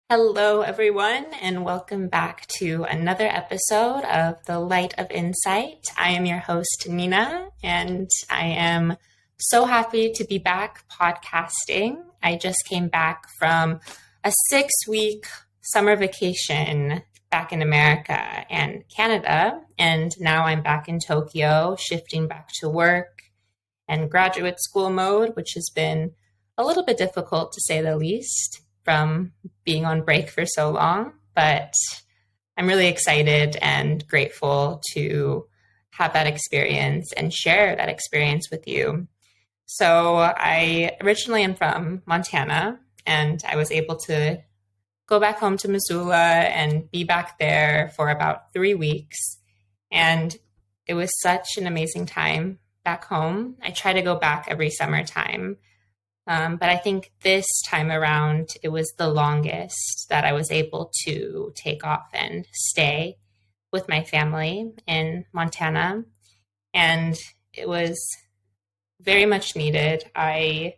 Hello, everyone, and welcome back to another episode of The Light of Insight. I am your host, Nina, and I am so happy to be back podcasting. I just came back from a 6-week summer vacation back in America and Canada, and now I'm back in Tokyo, shifting back to work and graduate school mode, which has been a little bit difficult to say the least from being on break for so long, but I'm really excited and grateful to have that experience and share that experience with you. So I originally am from Montana, and I was able to go back home to Missoula and be back there for about 3 weeks. And it was such an amazing time back home. I try to go back every summertime. But I think this time around, it was the longest that I was able to take off and stay with my family in Montana. And it was very much needed. I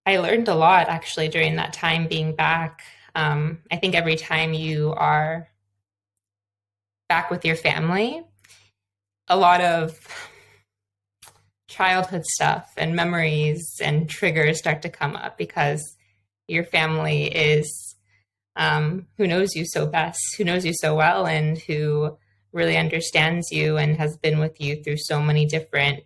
learned a lot actually during that time being back. I think every time you are back with your family, a lot of childhood stuff and memories and triggers start to come up because your family is who knows you so best, who knows you so well, and who really understands you and has been with you through so many different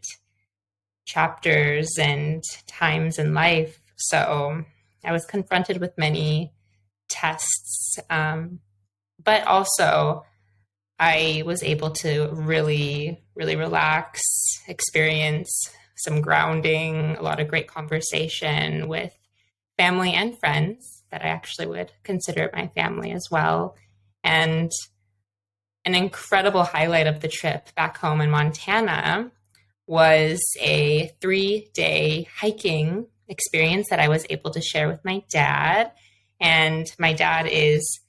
chapters and times in life. So I was confronted with many tests, but also I was able to really relax, experience some grounding, a lot of great conversation with family and friends that I actually would consider my family as well. And an incredible highlight of the trip back home in Montana was a 3-day hiking experience that I was able to share with my dad. And my dad is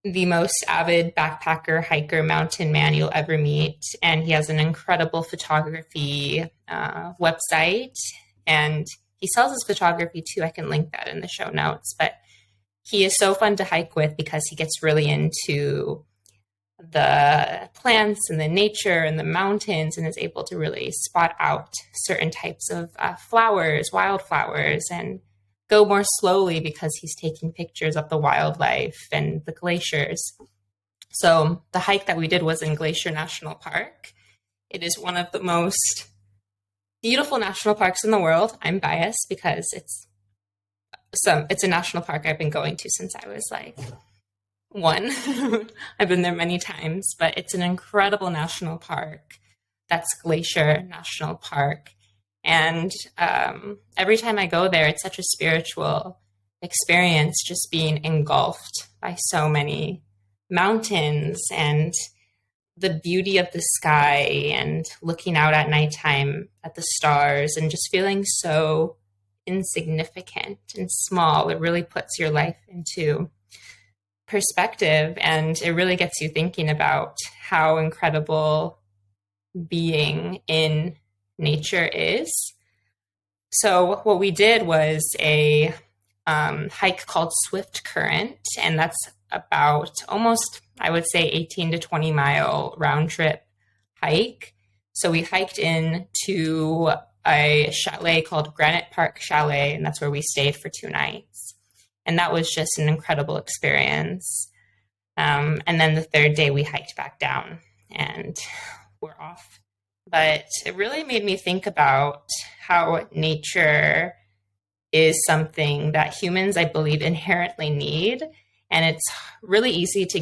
the most avid backpacker, hiker, mountain man you'll ever meet. And he has an incredible photography website. And he sells his photography too. I can link that in the show notes. But he is so fun to hike with because he gets really into the plants and the nature and the mountains and is able to really spot out certain types of flowers, wildflowers, and go more slowly because he's taking pictures of the wildlife and the glaciers. So the hike that we did was in Glacier National Park. It is one of the most beautiful national parks in the world. I'm biased because it's a national park I've been going to since I was like 1. I've been there many times, but it's an incredible national park. That's Glacier National Park. And every time I go there, it's such a spiritual experience, just being engulfed by so many mountains and the beauty of the sky and looking out at nighttime at the stars and just feeling so insignificant and small. It really puts your life into perspective, and it really gets you thinking about how incredible being in nature is. So what we did was a hike called Swift Current, and that's about almost, I would say, 18 to 20 mile round trip hike. So we hiked into a chalet called Granite Park Chalet, and that's where we stayed for 2 nights. And that was just an incredible experience. And then the 3rd day we hiked back down and we're off. But it really made me think about how nature is something that humans, I believe, inherently need. And it's really easy to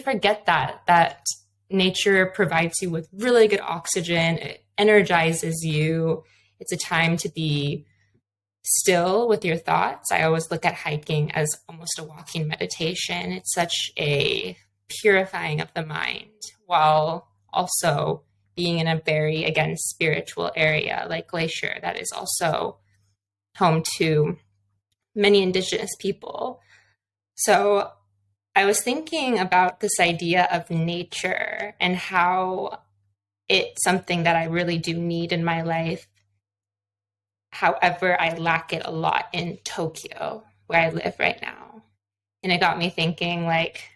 forget that nature provides you with really good oxygen. It energizes you. It's a time to be still with your thoughts. I always look at hiking as almost a walking meditation. It's such a purifying of the mind while also being in a very, again, spiritual area like Glacier that is also home to many indigenous people. So I was thinking about this idea of nature and how it's something that I really do need in my life, However, I lack it a lot in Tokyo, where I live right now. And it got me thinking, like,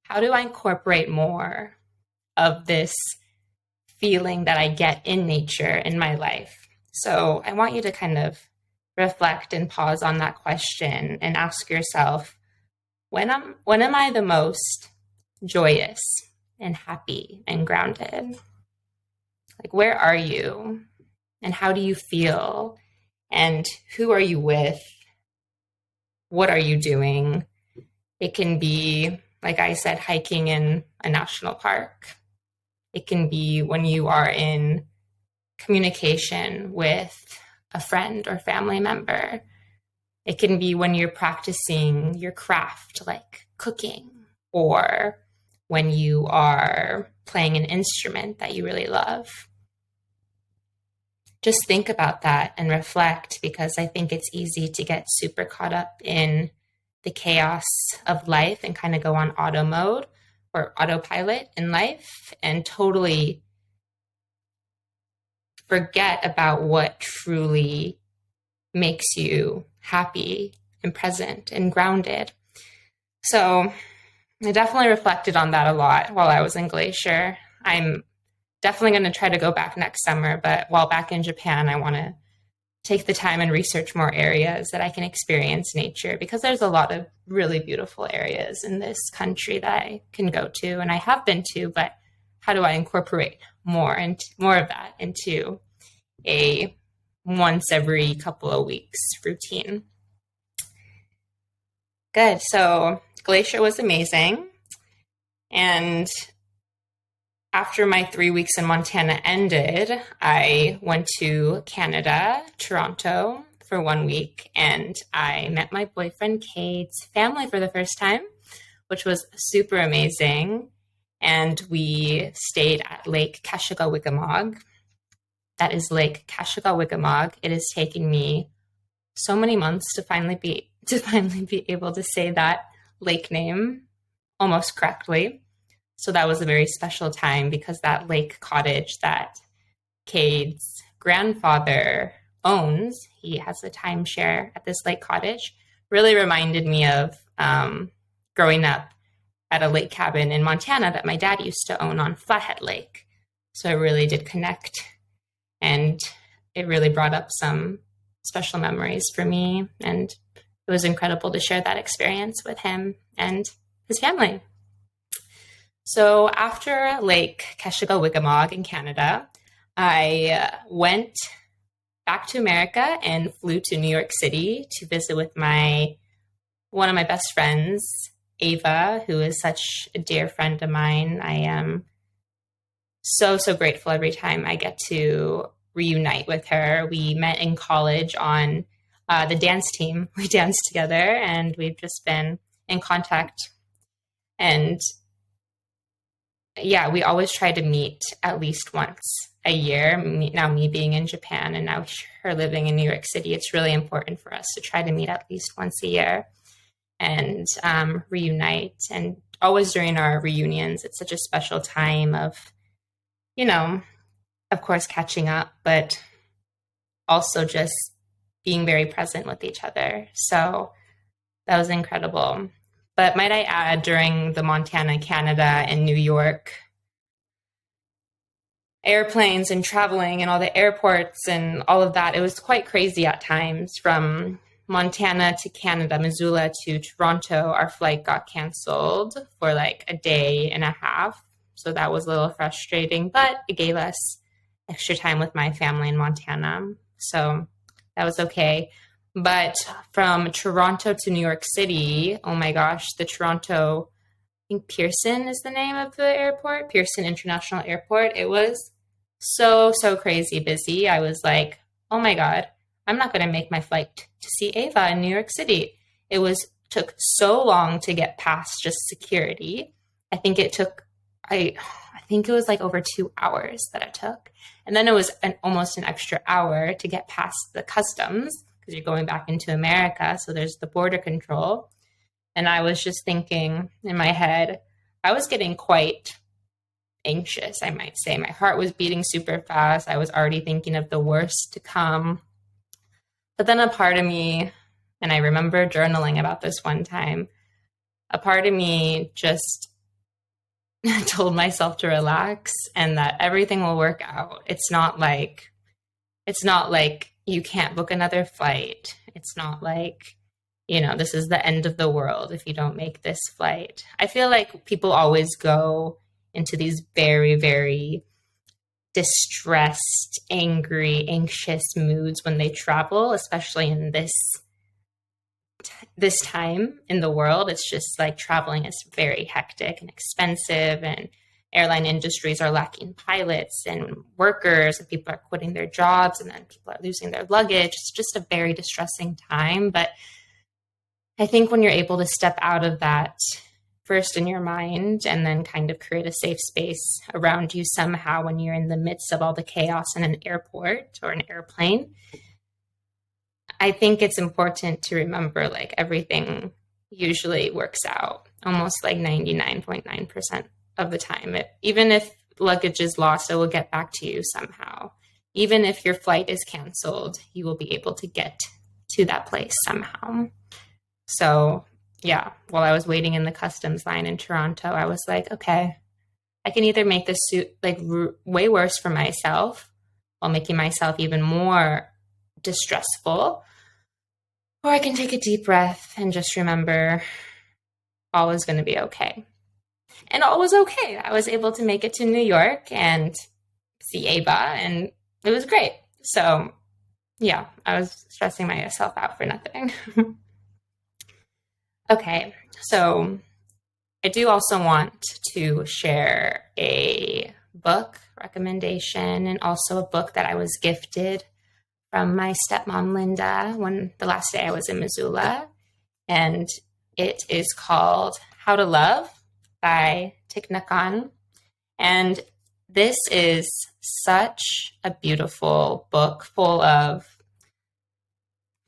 how do I incorporate more of this feeling that I get in nature in my life? So I want you to kind of reflect and pause on that question and ask yourself, when am I the most joyous and happy and grounded? Like, where are you? And how do you feel? And who are you with? What are you doing? It can be, like I said, hiking in a national park. It can be when you are in communication with a friend or family member. It can be when you're practicing your craft, like cooking, or when you are playing an instrument that you really love. Just think about that and reflect, because I think it's easy to get super caught up in the chaos of life and kind of go on auto mode or autopilot in life and totally forget about what truly makes you happy and present and grounded. So I definitely reflected on that a lot while I was in Glacier. I'm definitely going to try to go back next summer, but while back in Japan, I want to take the time and research more areas that I can experience nature, because there's a lot of really beautiful areas in this country that I can go to and I have been to, but how do I incorporate more and more of that into a once every couple of weeks routine? Good. So Glacier was amazing. And after my 3 weeks in Montana ended, I went to Canada, Toronto, for 1 week, and I met my boyfriend Cade's family for the first time, which was super amazing. And we stayed at Lake Kashigawigamog. That is Lake Kashigawigamog. It has taken me so many months to finally be able to say that lake name almost correctly. So that was a very special time, because that lake cottage that Cade's grandfather owns, he has a timeshare at this lake cottage, really reminded me of growing up at a lake cabin in Montana that my dad used to own on Flathead Lake. So I really did connect, and it really brought up some special memories for me. And it was incredible to share that experience with him and his family. So after Lake Kashigawigamog in Canada, I went back to America and flew to New York City to visit with one of my best friends, Ava, who is such a dear friend of mine. I am so grateful every time I get to reunite with her. We met in college on the dance team. We danced together, and we've just been in contact. And yeah, we always try to meet at least once a year. Now, me being in Japan and now her living in New York City, it's really important for us to try to meet at least once a year and reunite. And always during our reunions, it's such a special time of, of course, catching up, but also just being very present with each other. So that was incredible. But might I add, during the Montana, Canada, and New York airplanes and traveling and all the airports and all of that, it was quite crazy at times. From Montana to Canada, Missoula to Toronto, our flight got canceled for like a day and a half. So that was a little frustrating, but it gave us extra time with my family in Montana. So that was okay. But from Toronto to New York City, oh my gosh, the Toronto, I think Pearson is the name of the airport, Pearson International Airport. It was so crazy busy. I was like, oh my God, I'm not going to make my flight to see Ava in New York City. Took so long to get past just security. I think it was like over 2 hours that it took. And then it was almost an extra hour to get past the customs, because you're going back into America. So there's the border control. And I was just thinking in my head, I was getting quite anxious, I might say. My heart was beating super fast. I was already thinking of the worst to come. But then a part of me, and I remember journaling about this one time, a part of me just told myself to relax and that everything will work out. It's not like you can't book another flight. It's not like, this is the end of the world if you don't make this flight. I feel like people always go into these very, very distressed, angry, anxious moods when they travel, especially in this time in the world. It's just like traveling is very hectic and expensive, and airline industries are lacking pilots and workers, and people are quitting their jobs, and then people are losing their luggage. It's just a very distressing time. But I think when you're able to step out of that first in your mind and then kind of create a safe space around you somehow when you're in the midst of all the chaos in an airport or an airplane, I think it's important to remember like everything usually works out almost like 99.9% of the time. Even if luggage is lost, it will get back to you somehow. Even if your flight is canceled, you will be able to get to that place somehow. So yeah, while I was waiting in the customs line in Toronto, I was like, okay, I can either make this suit like way worse for myself while making myself even more distressful, or I can take a deep breath and just remember all is going to be okay. And all was okay. I was able to make it to New York and see Ava, and it was great. So yeah, I was stressing myself out for nothing. Okay, so I do also want to share a book recommendation and also a book that I was gifted from my stepmom, Linda, when the last day I was in Missoula. And it is called How to Love by Thich Nhat Hanh. And this is such a beautiful book full of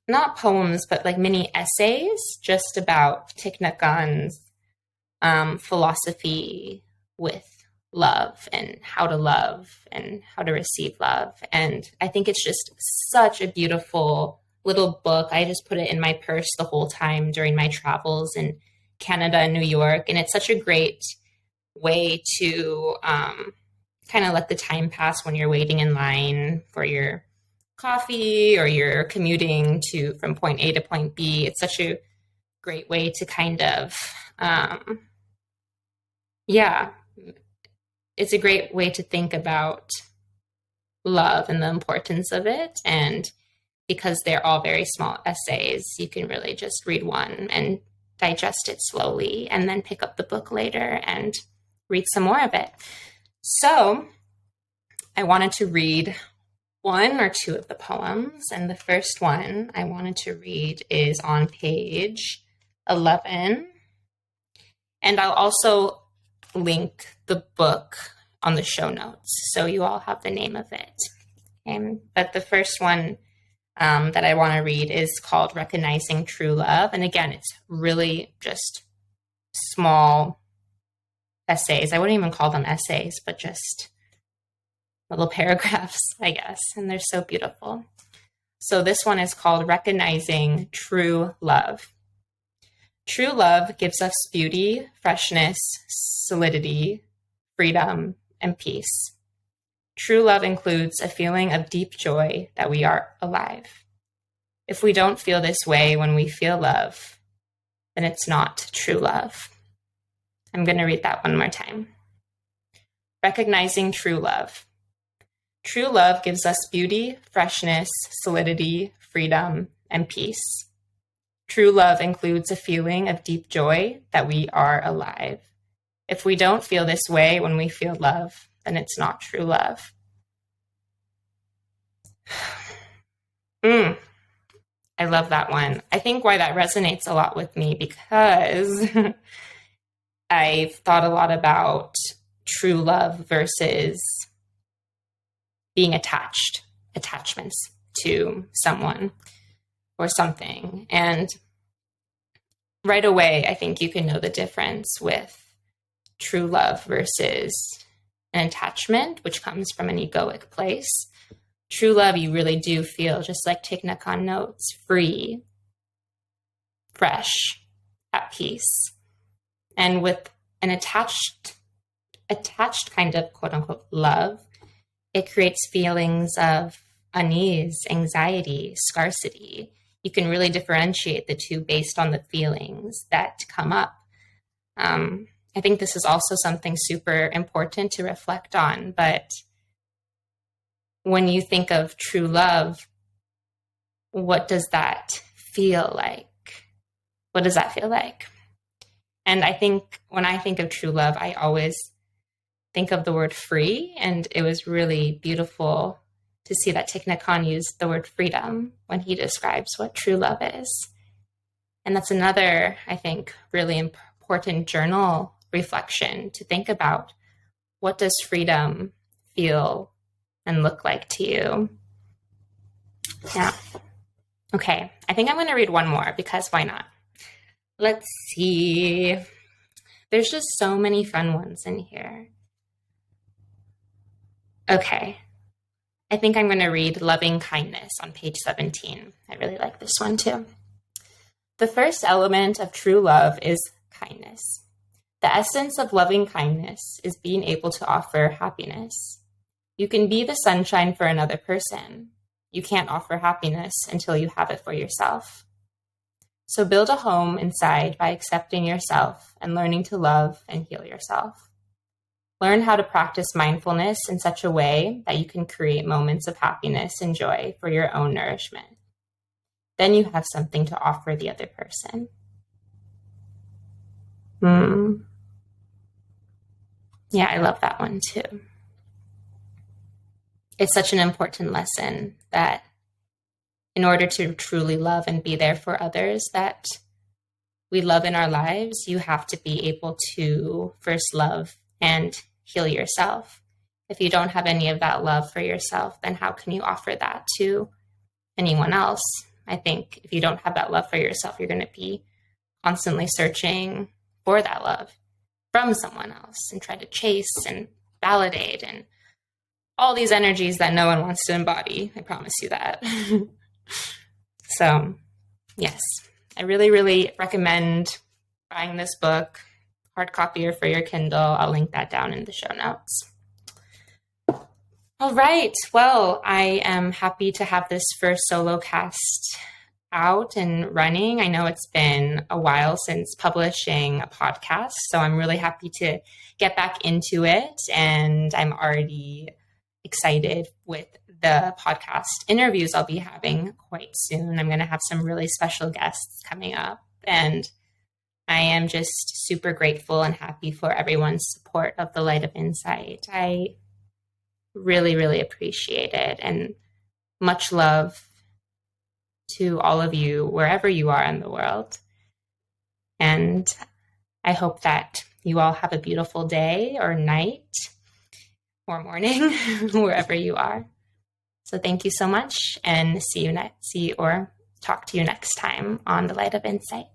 not poems, but like mini essays just about Thich Nhat Hanh's philosophy with love and how to receive love. And I think it's just such a beautiful little book. I just put it in my purse the whole time during my travels in Canada and New York. And it's such a great way to kind of let the time pass when you're waiting in line for your coffee or you're commuting from point A to point B. It's such a great way to kind of, it's a great way to think about love and the importance of it. And because they're all very small essays, you can really just read one and digest it slowly and then pick up the book later and read some more of it. So I wanted to read one or two of the poems. And the first one I wanted to read is on page 11. And I'll also link the book on the show notes, so you all have the name of it. But the first one that I want to read is called Recognizing True Love. And again, it's really just small essays. I wouldn't even call them essays, but just little paragraphs, I guess. And they're so beautiful. So this one is called Recognizing True Love. True love gives us beauty, freshness, solidity, freedom, and peace. True love includes a feeling of deep joy that we are alive. If we don't feel this way when we feel love, then it's not true love. I'm going to read that one more time. Recognizing true love. True love gives us beauty, freshness, solidity, freedom, and peace. True love includes a feeling of deep joy that we are alive. If we don't feel this way when we feel love, then it's not true love. I love that one. I think why that resonates a lot with me because I've thought a lot about true love versus being attachments to someone or something. And right away, I think you can know the difference with true love versus an attachment, which comes from an egoic place. true love, you really do feel, just like Thich Nhat Hanh notes, free, fresh, at peace. And with an attached kind of quote unquote love, it creates feelings of unease, anxiety, scarcity. You can really differentiate the two based on the feelings that come up. I think this is also something super important to reflect on. But when you think of true love, what does that feel like? What does that feel like? And I think when I think of true love, I always think of the word free. And it was really beautiful to see that Thich Nhat Hanh used the word freedom when he describes what true love is. And that's another, I think, really important journal reflection to think about. What does freedom feel and look like to you? Yeah. Okay, I think I'm going to read one more because why not? Let's see. There's just so many fun ones in here. Okay. I think I'm going to read Loving Kindness on page 17. I really like this one too. The first element of true love is kindness. The essence of loving kindness is being able to offer happiness. You can be the sunshine for another person. You can't offer happiness until you have it for yourself. So build a home inside by accepting yourself and learning to love and heal yourself. Learn how to practice mindfulness in such a way that you can create moments of happiness and joy for your own nourishment. Then you have something to offer the other person. Yeah, I love that one too. It's such an important lesson that in order to truly love and be there for others that we love in our lives, you have to be able to first love and heal yourself. If you don't have any of that love for yourself, then how can you offer that to anyone else? I think if you don't have that love for yourself, you're going to be constantly searching for that love from someone else and try to chase and validate and all these energies that no one wants to embody. I promise you that. So, yes, I really, really recommend buying this book, hard copy or for your Kindle. I'll link that down in the show notes. All right. Well, I am happy to have this first solo cast out and running. I know it's been a while since publishing a podcast, so I'm really happy to get back into it. And I'm already excited with the podcast interviews I'll be having quite soon. I'm going to have some really special guests coming up, and I am just super grateful and happy for everyone's support of the Light of Insight. I really, really appreciate it, and much love to all of you wherever you are in the world. And I hope that you all have a beautiful day or night or morning wherever you are. So thank you so much, and see or talk to you next time on the Light of Insight.